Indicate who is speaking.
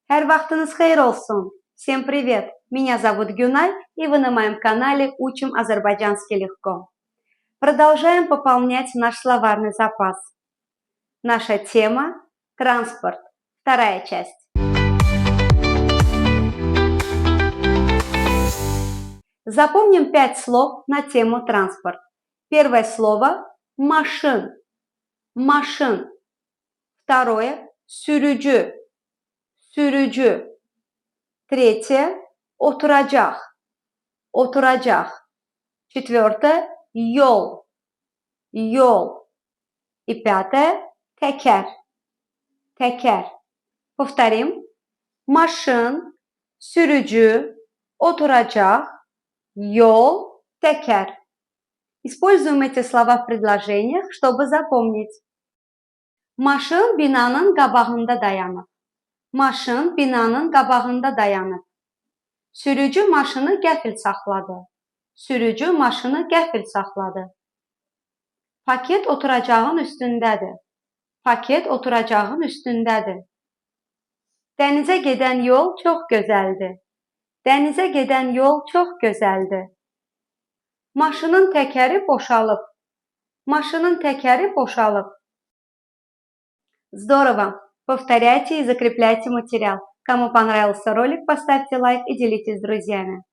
Speaker 1: Her vaxtınız xeyir olsun. Всем привет! Меня зовут Гюнай, и вы на моем канале «Учим азербайджанский легко». Продолжаем пополнять наш словарный запас. Наша тема – транспорт. Вторая часть. Запомним 5 слов на тему транспорт. Первое слово – машин. Машин. Второе – sürücü. Sürücü. Третье – oturacak. Oturacak. Четвертое – yol. Yol. И пятое – teker. Teker. Повторим. Машин, sürücü, oturacak, yol, teker. Используем эти слова в предложениях, чтобы запомнить. Maşın binanın qabağında dayanıb. Maşın binanın qabağında dayanıb. Sürücü maşını qəfil saxladı. Sürücü maşını qəfil saxladı. Paket oturacağın üstündədir. Paket oturacağın üstündədir. Dənizə gedən yol çox gözəldir. Dənizə gedən yol çox gözəldir. Maşının təkəri boşalıb. Maşının təkəri boşalıb. Здорово! Повторяйте и закрепляйте материал. Кому понравился ролик, поставьте лайк и делитесь с друзьями.